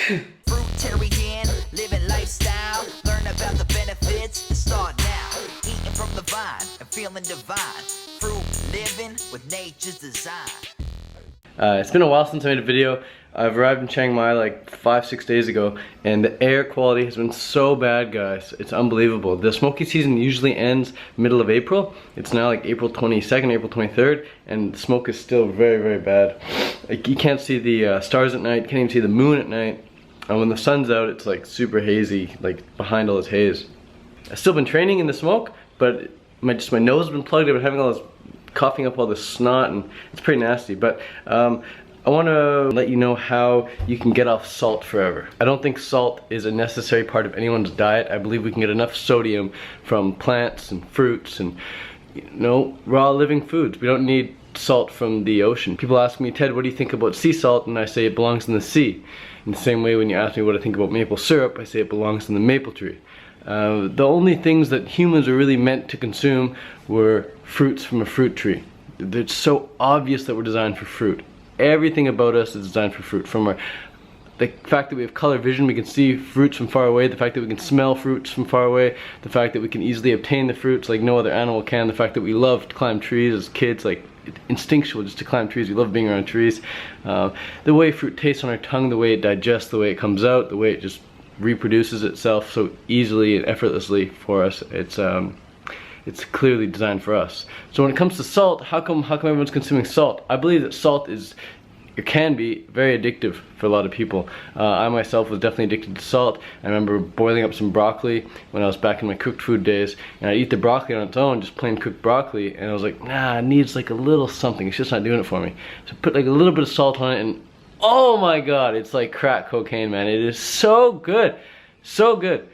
Fruitarian, living lifestyle. Learn about the benefits and start now. Eating from the vine and feeling divine. Fruit living with nature's design. It's been a while since I made a video. I've arrived in Chiang Mai like 5-6 days ago, and the air quality has been so bad, guys. It's unbelievable. The smoky season usually ends middle of April. It's now like April 22nd, April 23rd, and the smoke is still very, very bad. Like, you can't see the stars at night, can't even see the moon at night. And when the sun's out, it's like super hazy, like behind all this haze. I've still been training in the smoke, but my nose has been plugged. I've been having all this coughing up all this snot, and it's pretty nasty. But I want to let you know how you can get off salt forever. I don't think salt is a necessary part of anyone's diet. I believe we can get enough sodium from plants and fruits and, you know, raw living foods. We don't need salt from the ocean. People ask me, Ted, what do you think about sea salt? And I say it belongs in the sea. In the same way, when you ask me what I think about maple syrup, I say it belongs in the maple tree. The only things that humans are really meant to consume were fruits from a fruit tree. It's so obvious that we're designed for fruit. Everything about us is designed for fruit. From the fact that we have color vision, we can see fruits from far away, the fact that we can smell fruits from far away, the fact that we can easily obtain the fruits like no other animal can, the fact that we love to climb trees as kids, like instinctual just to climb trees. We love being around trees. The way fruit tastes on our tongue, the way it digests, the way it comes out, the way it just reproduces itself so easily and effortlessly for us. It's clearly designed for us. So when it comes to salt, how come everyone's consuming salt? I believe that salt can be very addictive for a lot of people. I myself was definitely addicted to salt. I remember boiling up some broccoli when I was back in my cooked food days, and I'd eat the broccoli on its own, just plain cooked broccoli, and I was like, nah, it needs like a little something. It's just not doing it for me. So put like a little bit of salt on it, and oh my god, it's like crack cocaine, man. It is so good. So good.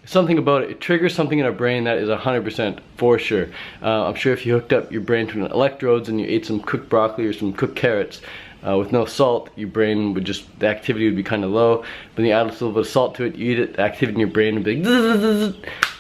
Something about it, it triggers something in our brain that is 100% for sure. I'm sure if you hooked up your brain to electrodes and you ate some cooked broccoli or some cooked carrots with no salt, your brain would just, the activity would be kind of low. When you add a little bit of salt to it, you eat it, the activity in your brain would be like, the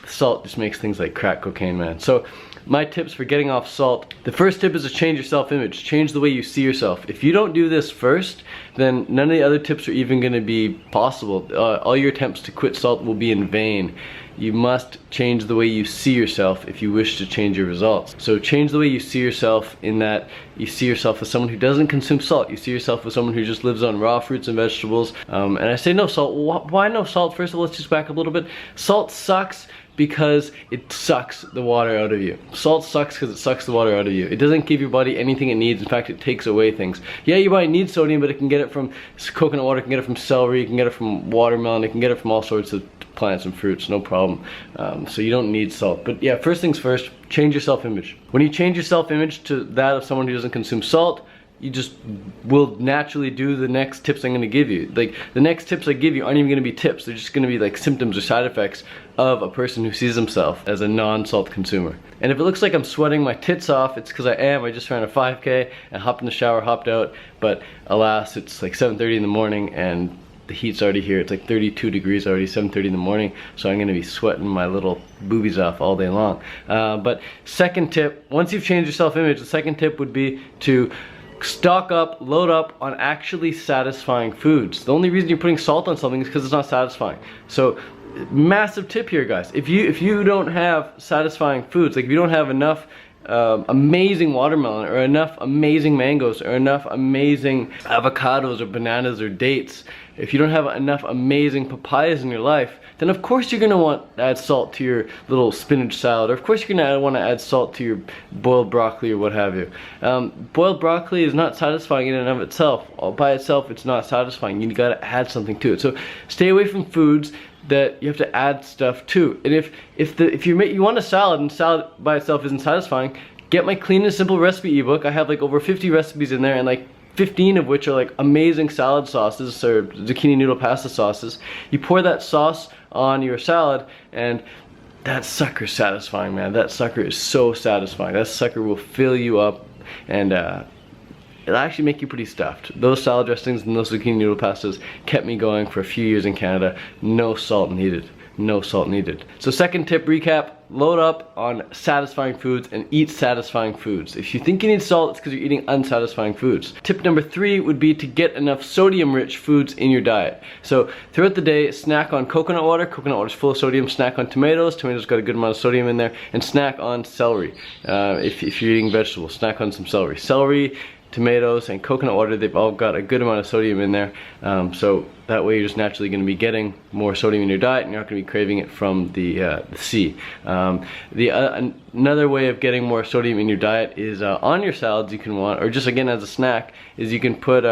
salt just makes things like crack cocaine, man. So my tips for getting off salt, the first tip is to change your self-image. Change the way you see yourself. If you don't do this first, then none of the other tips are even going to be possible. All your attempts to quit salt will be in vain. You must change the way you see yourself if you wish to change your results. So change the way you see yourself, in that you see yourself as someone who doesn't consume salt. You see yourself as someone who just lives on raw fruits and vegetables. And I say no salt. Why no salt? First of all, let's just back up a little bit. Salt sucks because it sucks the water out of you. Salt sucks because it sucks the water out of you. It doesn't give your body anything it needs. In fact, it takes away things. Yeah, your body needs sodium, but it can get it from coconut water, it can get it from celery, it can get it from watermelon, it can get it from all sorts of plants and fruits, no problem. So you don't need salt. But yeah, first things first, change your self-image. When you change your self-image to that of someone who doesn't consume salt, you just will naturally do the next tips I'm going to give you. Like, the next tips I give you aren't even going to be tips. They're just going to be like symptoms or side effects of a person who sees himself as a non-salt consumer. And if it looks like I'm sweating my tits off, it's because I am. I just ran a 5K and hopped in the shower, hopped out. But alas, it's like 7:30 in the morning and the heat's already here. It's like 32 degrees already, 7:30 in the morning. So I'm going to be sweating my little boobies off all day long. But second tip, once you've changed your self-image, the second tip would be to stock up, load up on actually satisfying foods. The only reason you're putting salt on something is because it's not satisfying. So massive tip here, guys. If you don't have satisfying foods, like if you don't have enough amazing watermelon or enough amazing mangoes or enough amazing avocados or bananas or dates, if you don't have enough amazing papayas in your life, then of course you're gonna want to add salt to your little spinach salad, or of course you're gonna want to add salt to your boiled broccoli or what have you. Boiled broccoli is not satisfying in and of itself. All by itself, it's not satisfying. You gotta add something to it. So stay away from foods that you have to add stuff to. And if you want a salad and salad by itself isn't satisfying, get my clean and simple recipe ebook. I have like over 50 recipes in there, and like 15 of which are like amazing salad sauces or zucchini noodle pasta sauces. You pour that sauce on your salad, and that sucker's satisfying, man. That sucker is so satisfying. That sucker will fill you up, and it'll actually make you pretty stuffed. Those salad dressings and those zucchini noodle pastas kept me going for a few years in Canada. No salt needed. No salt needed. So second tip recap, load up on satisfying foods and eat satisfying foods. If you think you need salt, it's because you're eating unsatisfying foods. Tip number 3 would be to get enough sodium-rich foods in your diet. So throughout the day, snack on coconut water. Coconut water is full of sodium. Snack on tomatoes. Tomatoes got a good amount of sodium in there. And snack on celery. If you're eating vegetables, snack on some celery. Celery, tomatoes, and coconut water, they've all got a good amount of sodium in there. So that way you're just naturally going to be getting more sodium in your diet, and you're not going to be craving it from the sea. Another way of getting more sodium in your diet is on your salads you can want, or just again as a snack, is you can put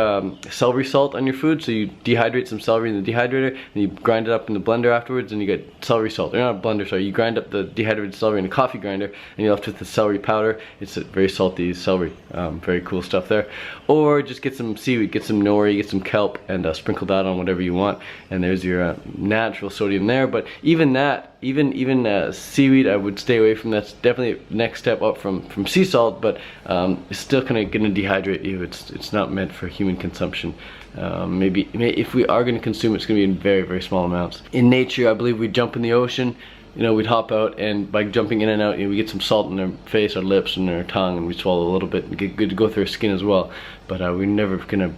celery salt on your food. So you dehydrate some celery in the dehydrator, and you grind it up in the blender afterwards, and you get celery salt. Or not a blender, sorry. You grind up the dehydrated celery in a coffee grinder, and you're left with the celery powder. It's a very salty celery. Very cool stuff there. Or just get some seaweed, get some nori, get some kelp, and sprinkle that on whatever you want, and there's your natural sodium there. But even that, even seaweed, I would stay away from. That's definitely a next step up from sea salt, but it's still kind of going to dehydrate you. It's not meant for human consumption. Maybe if we are going to consume it, it's going to be in very, very small amounts. In nature, I believe we jump in the ocean. You know, we'd hop out, and by jumping in and out, you know, we get some salt in our face, our lips, and our tongue, and we swallow a little bit and get good to go through our skin as well. But we're never gonna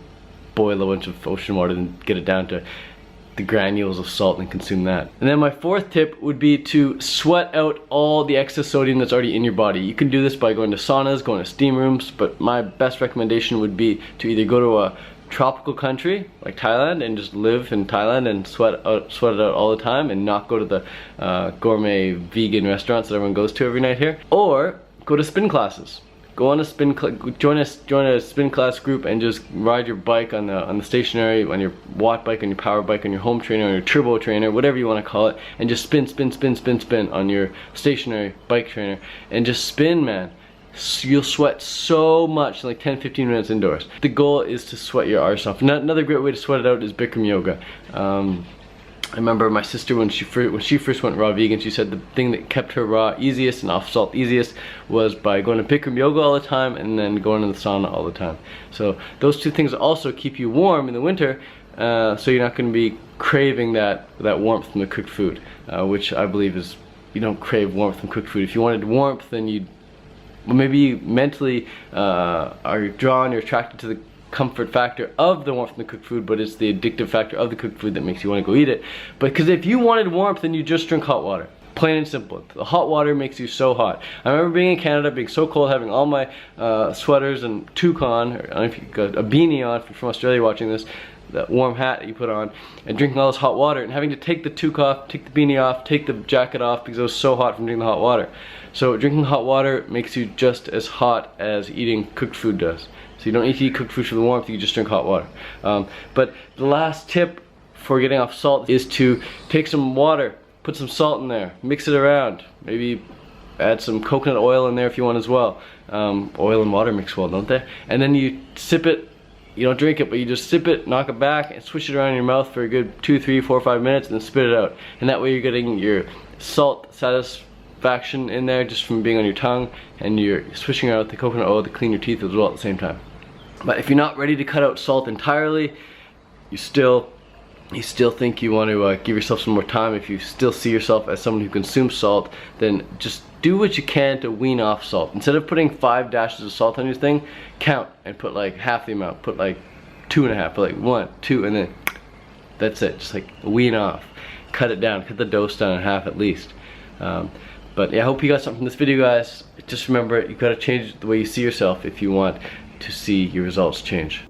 boil a bunch of ocean water and get it down to the granules of salt and consume that. And then my 4th tip would be to sweat out all the excess sodium that's already in your body. You can do this by going to saunas, going to steam rooms, but my best recommendation would be to either go to a tropical country like Thailand and just live in Thailand and sweat it out all the time, and not go to the gourmet vegan restaurants that everyone goes to every night here. Or go to spin classes. Go on a join a spin class group and just ride your bike on the stationary, on your watt bike, on your power bike, on your home trainer, on your turbo trainer, whatever you want to call it, and just spin on your stationary bike trainer, and just spin, man. You'll sweat so much in like 10-15 minutes indoors. The goal is to sweat your arse off. Another great way to sweat it out is Bikram yoga. I remember my sister, when she first went raw vegan, she said the thing that kept her raw easiest and off salt easiest was by going to Bikram yoga all the time and then going to the sauna all the time. So those two things also keep you warm in the winter, so you're not going to be craving that warmth from the cooked food, which I believe is, you don't crave warmth from cooked food. If you wanted warmth, then you'd, well, maybe you mentally are drawn or attracted to the comfort factor of the warmth from the cooked food, but it's the addictive factor of the cooked food that makes you want to go eat it. But because if you wanted warmth, then you just drink hot water. Plain and simple. The hot water makes you so hot. I remember being in Canada, being so cold, having all my sweaters and toque on, or I don't know if you got a beanie on if you're from Australia watching this, that warm hat that you put on, and drinking all this hot water, and having to take the toque off, take the beanie off, take the jacket off because it was so hot from drinking the hot water. So drinking hot water makes you just as hot as eating cooked food does. So you don't need to eat cooked food for the warmth, you just drink hot water. But the last tip for getting off salt is to take some water, put some salt in there, mix it around, maybe add some coconut oil in there if you want as well. Oil and water mix well, don't they? And then you sip it. You don't drink it, but you just sip it, knock it back, and swish it around in your mouth for a good 2, 3, 4, 5 minutes, and then spit it out. And that way you're getting your salt satisfaction in there just from being on your tongue, and you're swishing out the coconut oil to clean your teeth as well at the same time. But if you're not ready to cut out salt entirely, you still think you want to give yourself some more time, if you still see yourself as someone who consumes salt, then just do what you can to wean off salt. Instead of putting 5 dashes of salt on your thing, count and put like half the amount. Put like 2.5, put like 1, 2, and then that's it. Just like wean off. Cut it down, cut the dose down in half at least. But yeah, I hope you got something from this video, guys. Just remember, you gotta change the way you see yourself if you want to see your results change.